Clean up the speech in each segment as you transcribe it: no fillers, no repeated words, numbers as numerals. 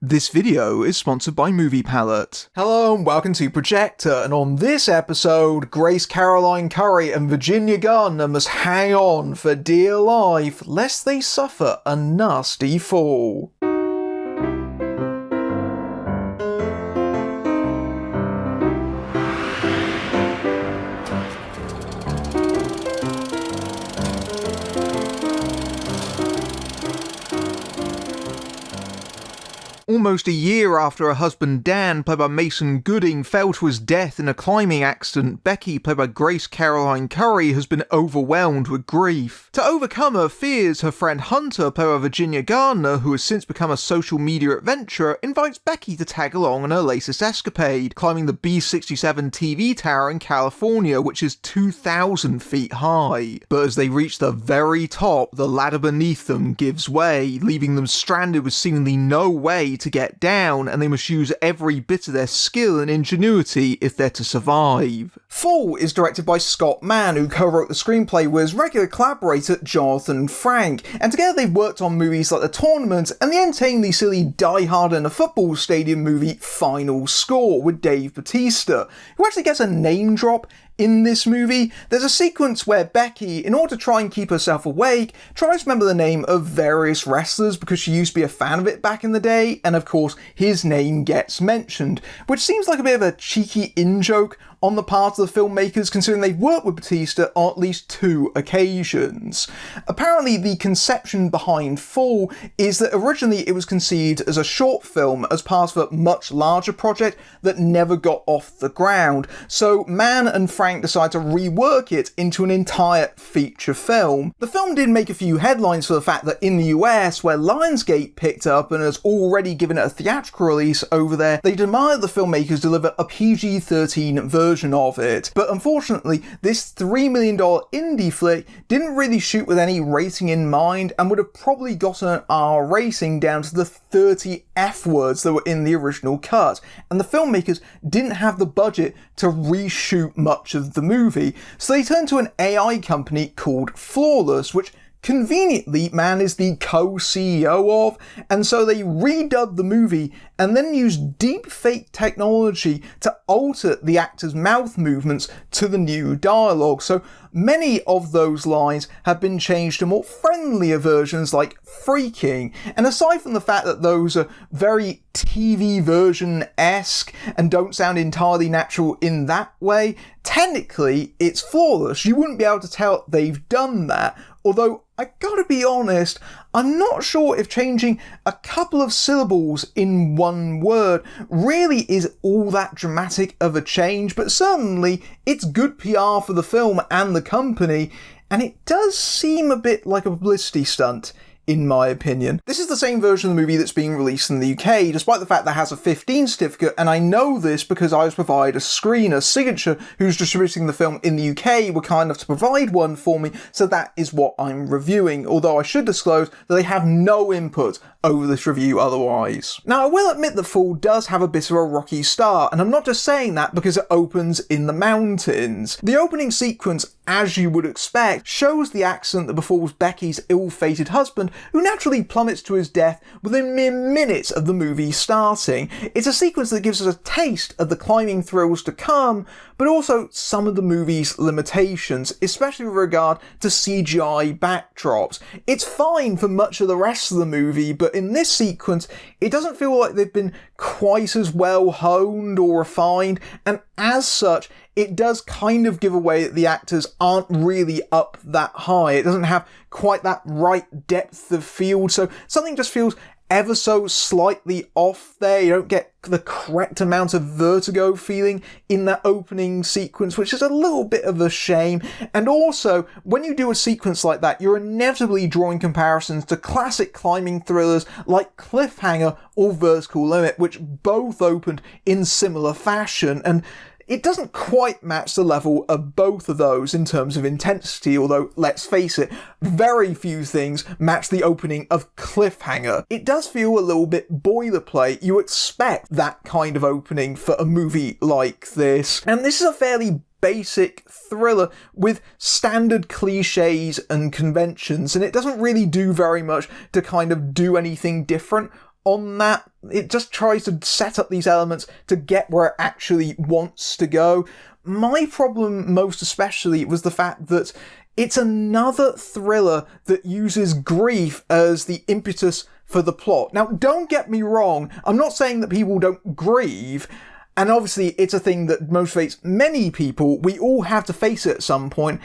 This video is sponsored by Movie Palette. Hello and welcome to Projector, and on this episode, Grace Caroline Curry and Virginia Gardner must hang on for dear life lest they suffer a nasty fall. Almost a year after her husband Dan, played by Mason Gooding, fell to his death in a climbing accident, Becky, played by Grace Caroline Curry, has been overwhelmed with grief. To overcome her fears, her friend Hunter, played by Virginia Gardner, who has since become a social media adventurer, invites Becky to tag along on her latest escapade, climbing the B67 TV tower in California, which is 2,000 feet high. But as they reach the very top, the ladder beneath them gives way, leaving them stranded with seemingly no way to get down, and they must use every bit of their skill and ingenuity if they're to survive. Fall is directed by Scott Mann, who co-wrote the screenplay with his regular collaborator Jonathan Frank, and together they've worked on movies like The Tournament and the entertainingly silly Die Hard in a Football Stadium movie Final Score with Dave Bautista, who actually gets a name drop in this movie. There's a sequence where Becky, in order to try and keep herself awake, tries to remember the name of various wrestlers because she used to be a fan of it back in the day, and of course his name gets mentioned, which seems like a bit of a cheeky in-joke on the part of the filmmakers, considering they've worked with Bautista on at least 2 occasions. Apparently, the conception behind Fall is that originally it was conceived as a short film as part of a much larger project that never got off the ground, so Mann and Frank decided to rework it into an entire feature film. The film did make a few headlines for the fact that in the US, where Lionsgate picked up and has already given it a theatrical release over there, they demanded the filmmakers deliver a PG-13 version of it. But unfortunately, this $3 million indie flick didn't really shoot with any rating in mind and would have probably gotten an R rating down to the 30 F words that were in the original cut, and the filmmakers didn't have the budget to reshoot much of the movie, so they turned to an AI company called Flawless, which conveniently Mann is the co-CEO of, and so they redubbed the movie and then used deepfake technology to alter the actors' mouth movements to the new dialogue. So many of those lines have been changed to more friendlier versions like freaking, and aside from the fact that those are very TV version-esque and don't sound entirely natural in that way, technically it's flawless. You wouldn't be able to tell they've done that, although I gotta be honest, I'm not sure if changing a couple of syllables in one word really is all that dramatic of a change, but certainly it's good PR for the film and the company, and it does seem a bit like a publicity stunt, in my opinion. This is the same version of the movie that's being released in the UK, despite the fact that it has a 15 certificate, and I know this because I was provided a screener. Signature, who's distributing the film in the UK, were kind enough to provide one for me, so that is what I'm reviewing, although I should disclose that they have no input over this review otherwise. Now, I will admit that Fall does have a bit of a rocky start, and I'm not just saying that because it opens in the mountains. The opening sequence, as you would expect, shows the accident that befalls Becky's ill-fated husband, who naturally plummets to his death within mere minutes of the movie starting. It's a sequence that gives us a taste of the climbing thrills to come, but also some of the movie's limitations, especially with regard to CGI backdrops. It's fine for much of the rest of the movie, but in this sequence, it doesn't feel like they've been quite as well honed or refined, and as such, it does kind of give away that the actors aren't really up that high. It doesn't have quite that right depth of field, so something just feels ever so slightly off there. You don't get the correct amount of vertigo feeling in that opening sequence, which is a little bit of a shame. And also, when you do a sequence like that, you're inevitably drawing comparisons to classic climbing thrillers like Cliffhanger or Vertical Limit, which both opened in similar fashion, and it doesn't quite match the level of both of those in terms of intensity, although, let's face it, very few things match the opening of Cliffhanger. It does feel a little bit boilerplate. You expect that kind of opening for a movie like this, and this is a fairly basic thriller with standard cliches and conventions, and it doesn't really do very much to kind of do anything different on that. It just tries to set up these elements to get where it actually wants to go. My problem, most especially, was the fact that it's another thriller that uses grief as the impetus for the plot. Now, don't get me wrong, I'm not saying that people don't grieve, and obviously it's a thing that motivates many people. We all have to face it at some point.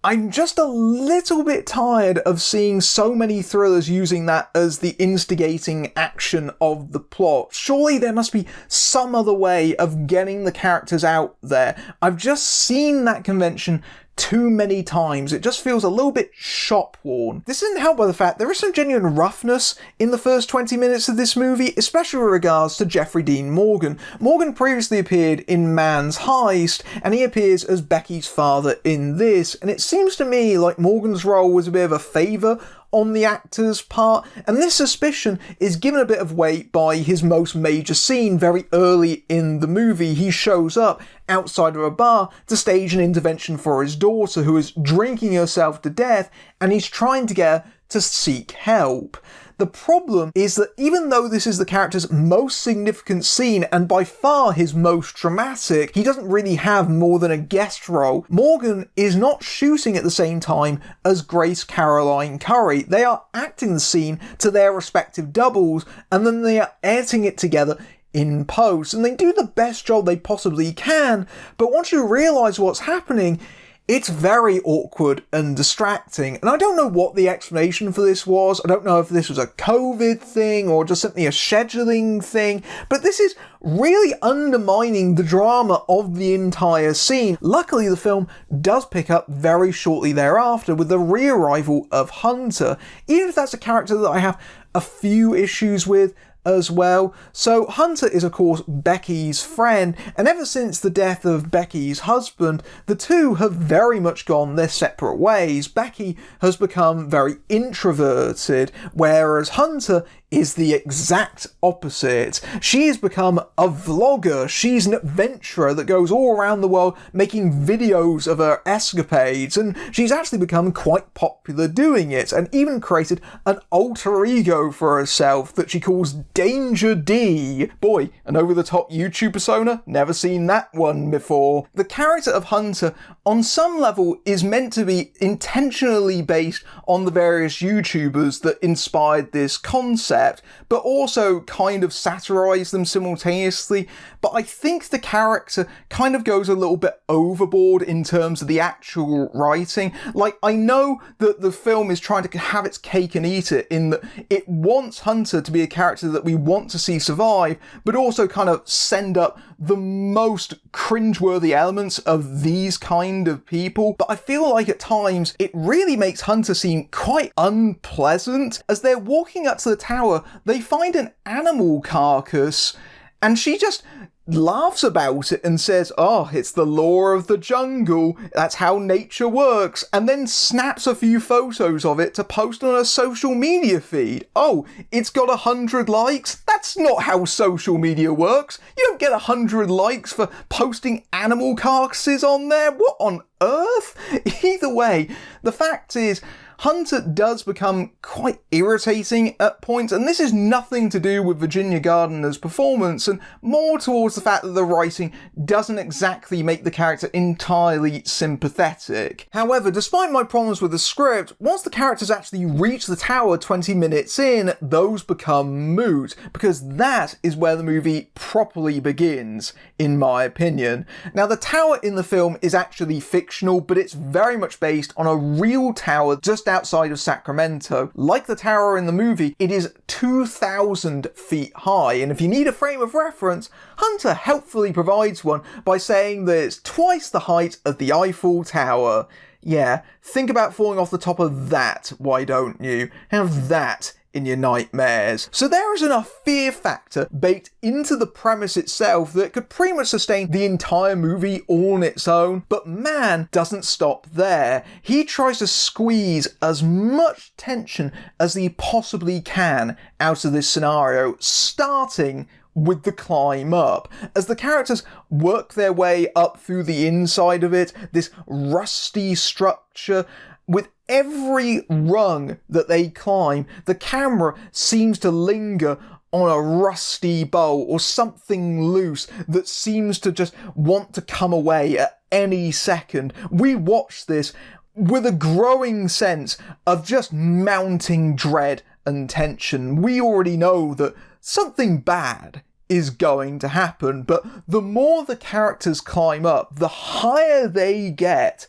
I'm just a little bit tired of seeing so many thrillers using that as the instigating action of the plot. Surely there must be some other way of getting the characters out there. I've just seen that convention too many times. It just feels a little bit shop-worn. This isn't helped by the fact there is some genuine roughness in the first 20 minutes of this movie, especially with regards to Jeffrey Dean Morgan. Morgan previously appeared in Man's Heist, and he appears as Becky's father in this, and it seems to me like Morgan's role was a bit of a favour on the actor's part, and this suspicion is given a bit of weight by his most major scene very early in the movie. He shows up outside of a bar to stage an intervention for his daughter, who is drinking herself to death, and he's trying to get her to seek help. The problem is that even though this is the character's most significant scene and by far his most dramatic, he doesn't really have more than a guest role. Morgan is not shooting at the same time as Grace Caroline Curry. They are acting the scene to their respective doubles, and then they are editing it together in post, and they do the best job they possibly can, but once you realise what's happening, it's very awkward and distracting, and I don't know what the explanation for this was. I don't know if this was a COVID thing or just simply a scheduling thing, but this is really undermining the drama of the entire scene. Luckily, the film does pick up very shortly thereafter with the re-arrival of Hunter, even if that's a character that I have a few issues with as well. So Hunter is of course Becky's friend, and ever since the death of Becky's husband, the two have very much gone their separate ways. Becky has become very introverted, whereas Hunter is the exact opposite. She has become a vlogger. She's an adventurer that goes all around the world making videos of her escapades, and she's actually become quite popular doing it, and even created an alter ego for herself that she calls Danger D. Boy, an over-the-top YouTube persona? Never seen that one before. The character of Hunter, on some level, is meant to be intentionally based on the various YouTubers that inspired this concept, but also kind of satirise them simultaneously. But I think the character kind of goes a little bit overboard in terms of the actual writing. Like, I know that the film is trying to have its cake and eat it, in that it wants Hunter to be a character that we want to see survive, but also kind of send up the most cringeworthy elements of these kind of people. But I feel like at times it really makes Hunter seem quite unpleasant. As they're walking up to the tower, they find an animal carcass, and she just laughs about it and says, "Oh, it's the law of the jungle, that's how nature works," and then snaps a few photos of it to post on her social media feed. Oh, it's got 100 likes? That's not how social media works. You don't get 100 likes for posting animal carcasses on there. What on earth? Either way, the fact is, Hunter does become quite irritating at points, and this is nothing to do with Virginia Gardiner's performance, and more towards the fact that the writing doesn't exactly make the character entirely sympathetic. However, despite my problems with the script, once the characters actually reach the tower 20 minutes in, those become moot, because that is where the movie properly begins, in my opinion. Now, the tower in the film is actually fictional, but it's very much based on a real tower just outside of Sacramento. Like the tower in the movie, it is 2,000 feet high, and if you need a frame of reference, Hunter helpfully provides one by saying that it's twice the height of the Eiffel Tower. Yeah, think about falling off the top of that, why don't you? Have that in your nightmares. So there is enough fear factor baked into the premise itself that it could pretty much sustain the entire movie all on its own, but man doesn't stop there. He tries to squeeze as much tension as he possibly can out of this scenario, starting with the climb up. As the characters work their way up through the inside of it, this rusty structure, with every rung that they climb, the camera seems to linger on a rusty bolt or something loose that seems to just want to come away at any second. We watch this with a growing sense of just mounting dread and tension. We already know that something bad is going to happen, but the more the characters climb up, the higher they get,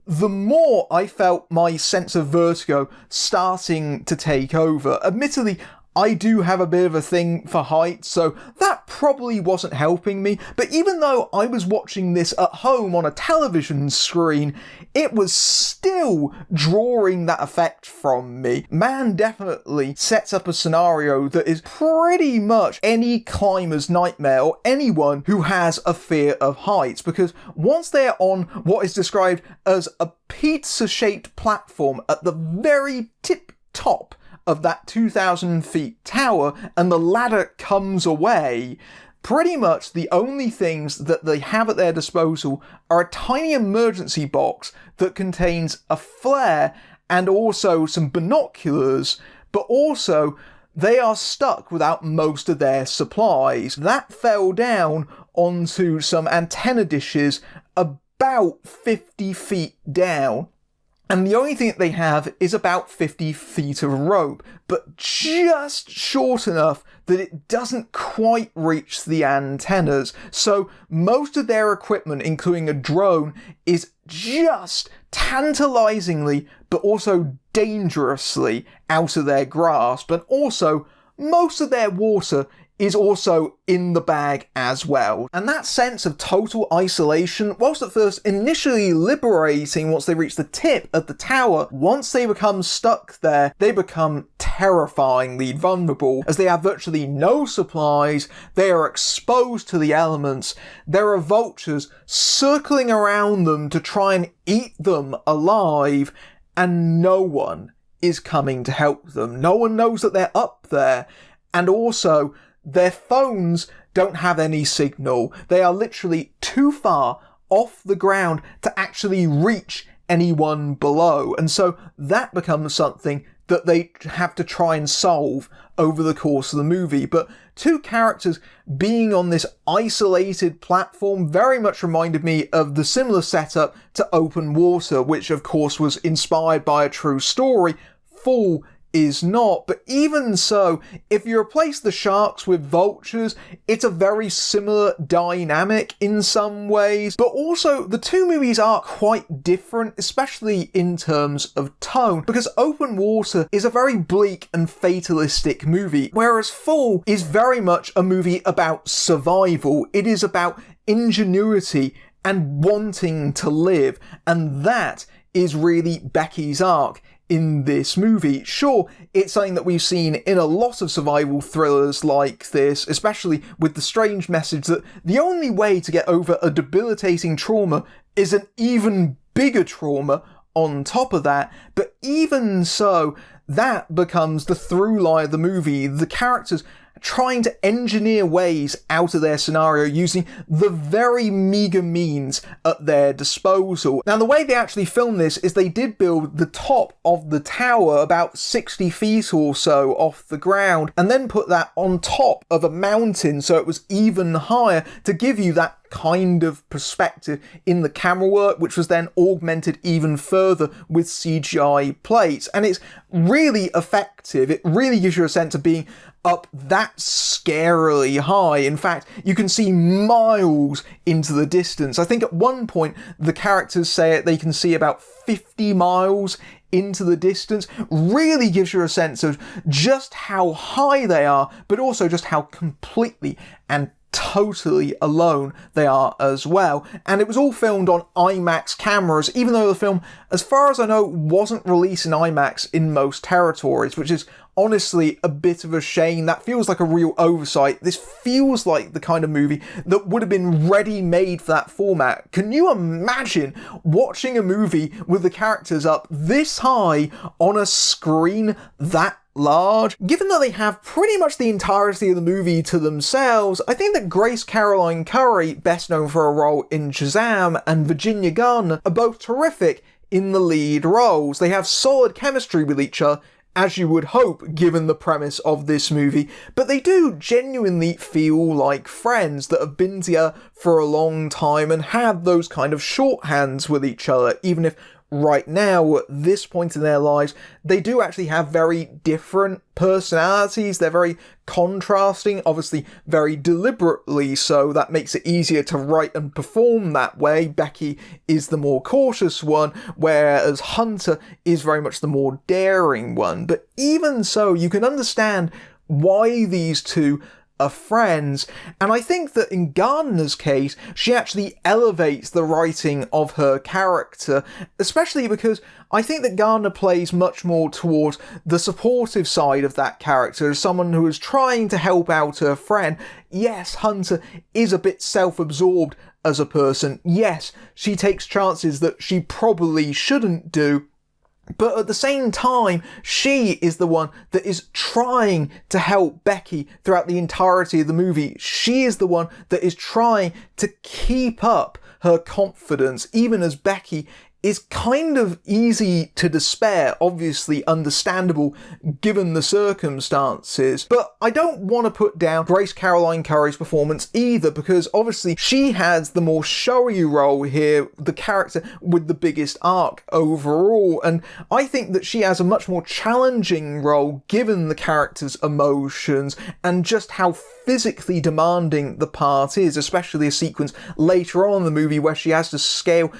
the more I felt my sense of vertigo starting to take over. Admittedly, I do have a bit of a thing for heights, so that probably wasn't helping me, but even though I was watching this at home on a television screen, it was still drawing that effect from me. Man definitely sets up a scenario that is pretty much any climber's nightmare, or anyone who has a fear of heights, because once they're on what is described as a pizza-shaped platform at the very tip top of that 2,000 feet tower, and the ladder comes away, pretty much the only things that they have at their disposal are a tiny emergency box that contains a flare and also some binoculars, but also they are stuck without most of their supplies. That fell down onto some antenna dishes about 50 feet down. And the only thing that they have is about 50 feet of rope, but just short enough that it doesn't quite reach the antennas. So most of their equipment, including a drone, is just tantalizingly, but also dangerously out of their grasp. And also, most of their water is also in the bag as well. And that sense of total isolation, whilst at first initially liberating once they reach the tip of the tower, once they become stuck there, they become terrifyingly vulnerable, as they have virtually no supplies, they are exposed to the elements, there are vultures circling around them to try and eat them alive, and no one is coming to help them. No one knows that they're up there, and also their phones don't have any signal. They are literally too far off the ground to actually reach anyone below. And so that becomes something that they have to try and solve over the course of the movie. But two characters being on this isolated platform very much reminded me of the similar setup to Open Water, which of course was inspired by a true story. Full is not, but even so, if you replace the sharks with vultures, it's a very similar dynamic in some ways, but also the two movies are quite different, especially in terms of tone, because Open Water is a very bleak and fatalistic movie, whereas Full is very much a movie about survival. It is about ingenuity and wanting to live, and that is really Becky's arc in this movie. Sure, it's something that we've seen in a lot of survival thrillers like this, especially with the strange message that the only way to get over a debilitating trauma is an even bigger trauma on top of that, but even so, that becomes the through line of the movie. The characters trying to engineer ways out of their scenario using the very meagre means at their disposal. Now, the way they actually filmed this is they did build the top of the tower about 60 feet or so off the ground, and then put that on top of a mountain so it was even higher to give you that kind of perspective in the camera work, which was then augmented even further with CGI plates. And it's really effective. It really gives you a sense of being up that scarily high. In fact, you can see miles into the distance. I think at one point the characters say they can see about 50 miles into the distance. Really gives you a sense of just how high they are, but also just how completely and totally alone they are as well. And it was all filmed on IMAX cameras, even though the film, as far as I know, wasn't released in IMAX in most territories, which is honestly a bit of a shame. That feels like a real oversight. This feels like the kind of movie that would have been ready-made for that format. Can you imagine watching a movie with the characters up this high on a screen that large? Given that they have pretty much the entirety of the movie to themselves, I think that Grace Caroline Curry, best known for her role in Shazam, and Virginia Gardner are both terrific in the lead roles. They have solid chemistry with each other, as you would hope given the premise of this movie, but they do genuinely feel like friends that have been together for a long time and have those kind of shorthands with each other, even if right now, at this point in their lives, they do actually have very different personalities. They're very contrasting, obviously very deliberately so. That makes it easier to write and perform that way. Becky is the more cautious one, whereas Hunter is very much the more daring one. But even so, you can understand why these two are friends, and I think that in Gardner's case, she actually elevates the writing of her character, especially because I think that Gardner plays much more towards the supportive side of that character, as someone who is trying to help out her friend. Yes, Hunter is a bit self-absorbed as a person. Yes, she takes chances that she probably shouldn't do. But at the same time, she is the one that is trying to help Becky throughout the entirety of the movie. She is the one that is trying to keep up her confidence, even as Becky is kind of easy to despair, obviously understandable given the circumstances. But I don't want to put down Grace Caroline Curry's performance either, because obviously she has the more showy role here, the character with the biggest arc overall, and I think that she has a much more challenging role given the character's emotions and just how physically demanding the part is, especially a sequence later on in the movie where she has to scale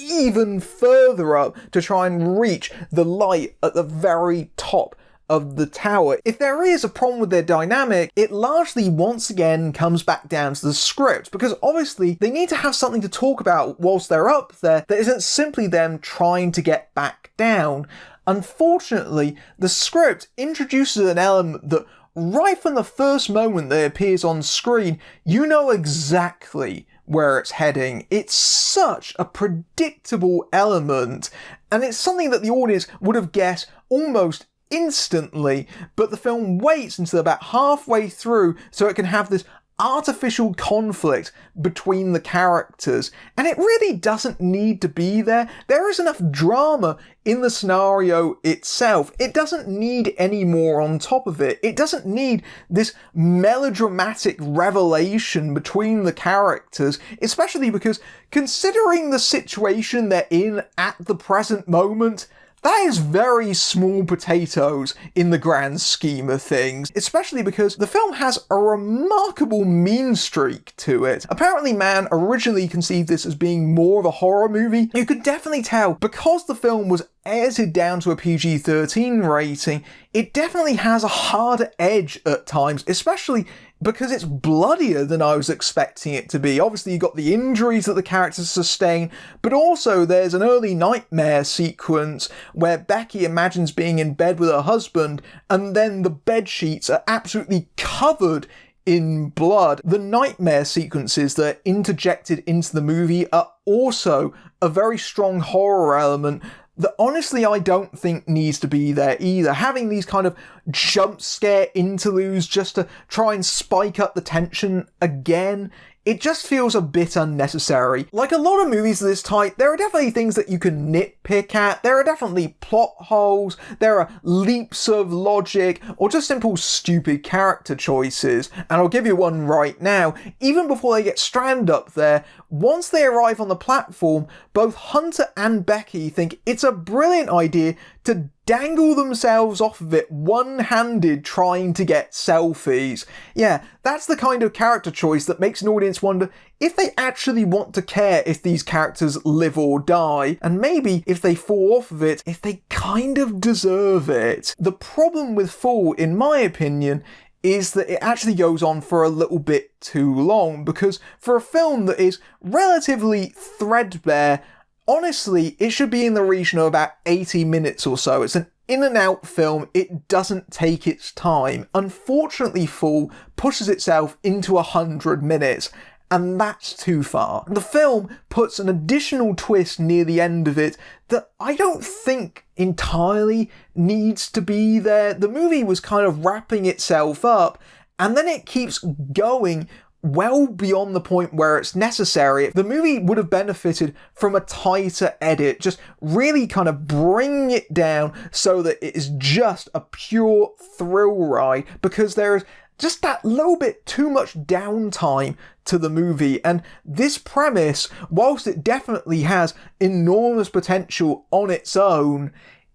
even further up to try and reach the light at the very top of the tower. If there is a problem with their dynamic, it largely once again comes back down to the script, because obviously they need to have something to talk about whilst they're up there that isn't simply them trying to get back down. Unfortunately, the script introduces an element that right from the first moment that it appears on screen, you know exactly where it's heading. It's such a predictable element, and it's something that the audience would have guessed almost instantly, but the film waits until about halfway through so it can have this artificial conflict between the characters, and it really doesn't need to be there. There is enough drama in the scenario itself. It doesn't need any more on top of it. It doesn't need this melodramatic revelation between the characters, especially because considering the situation they're in at the present moment, that is very small potatoes in the grand scheme of things, especially because the film has a remarkable mean streak to it. Apparently Mann originally conceived this as being more of a horror movie. You could definitely tell, because the film was edited down to a PG-13 rating, it definitely has a harder edge at times, especially because it's bloodier than I was expecting it to be. Obviously, you've got the injuries that the characters sustain, but also there's an early nightmare sequence where Becky imagines being in bed with her husband, and then the bed sheets are absolutely covered in blood. The nightmare sequences that are interjected into the movie are also a very strong horror element that honestly I don't think needs to be there either. Having these kind of jump scare interludes just to try and spike up the tension again, it just feels a bit unnecessary. Like a lot of movies of this type, there are definitely things that you can nitpick at, there are definitely plot holes, there are leaps of logic, or just simple stupid character choices, and I'll give you one right now. Even before they get stranded up there, once they arrive on the platform, both Hunter and Becky think it's a brilliant idea to dangle themselves off of it one-handed trying to get selfies. Yeah, that's the kind of character choice that makes an audience wonder if they actually want to care if these characters live or die, and maybe if they fall off of it, if they kind of deserve it. The problem with Fall, in my opinion, is that it actually goes on for a little bit too long, because for a film that is relatively threadbare, honestly, it should be in the region of about 80 minutes or so. It's an in and out film, it doesn't take its time. Unfortunately, Fall pushes itself into 100 minutes, and that's too far. The film puts an additional twist near the end of it that I don't think entirely needs to be there. The movie was kind of wrapping itself up, and then it keeps going well beyond the point where it's necessary. The movie would have benefited from a tighter edit, just really kind of bringing it down so that it is just a pure thrill ride, because there is just that little bit too much downtime to the movie. And this premise, whilst it definitely has enormous potential on its own,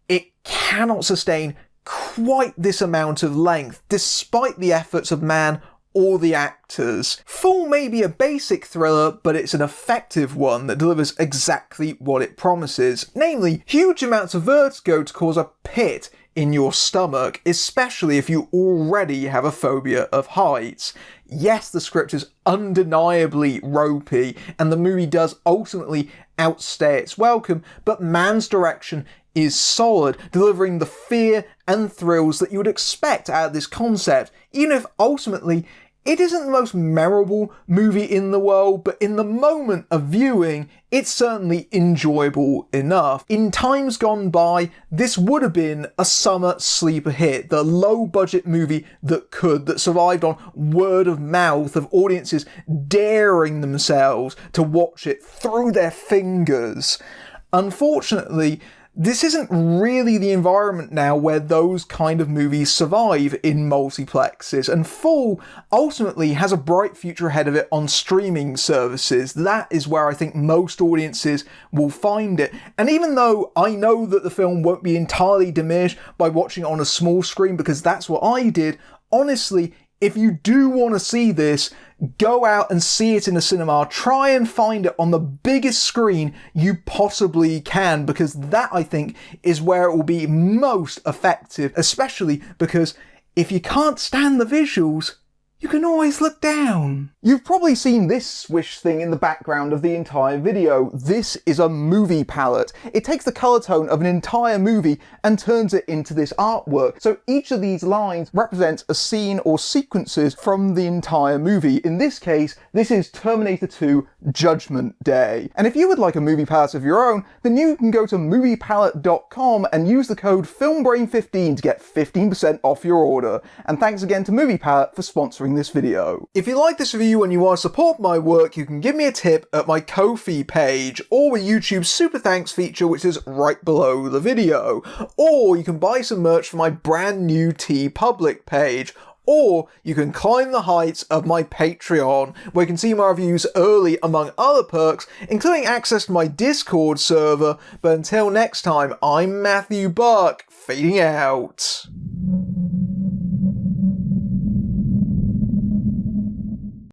it cannot sustain quite this amount of length, despite the efforts of man or the actors. Fall may be a basic thriller, but it's an effective one that delivers exactly what it promises, namely huge amounts of vertigo to cause a pit in your stomach, especially if you already have a phobia of heights. Yes, the script is undeniably ropey, and the movie does ultimately outstay its welcome, but man's direction is solid, delivering the fear and thrills that you would expect out of this concept, even if ultimately it isn't the most memorable movie in the world, but in the moment of viewing, it's certainly enjoyable enough. In times gone by, this would have been a summer sleeper hit, the low-budget movie that survived on word of mouth of audiences daring themselves to watch it through their fingers. Unfortunately, this isn't really the environment now where those kind of movies survive in multiplexes, and Fall ultimately has a bright future ahead of it on streaming services. That is where I think most audiences will find it. And even though I know that the film won't be entirely diminished by watching it on a small screen, because that's what I did, honestly, if you do want to see this, go out and see it in a cinema. Try and find it on the biggest screen you possibly can, because that, I think, is where it will be most effective, especially because if you can't stand the visuals, you can always look down. You've probably seen this swish thing in the background of the entire video. This is a movie palette. It takes the colour tone of an entire movie and turns it into this artwork. So each of these lines represents a scene or sequences from the entire movie. In this case, this is Terminator 2 Judgment Day. And if you would like a movie palette of your own, then you can go to moviepalette.com and use the code FILMBRAIN15 to get 15% off your order. And thanks again to Movie Palette for sponsoring this video. If you like this review and you want to support my work, you can give me a tip at my Ko-fi page, or with YouTube's Super Thanks feature, which is right below the video. Or you can buy some merch from my brand new TeePublic page. Or you can climb the heights of my Patreon, where you can see my reviews early among other perks, including access to my Discord server. But until next time, I'm Matthew Buck, fading out.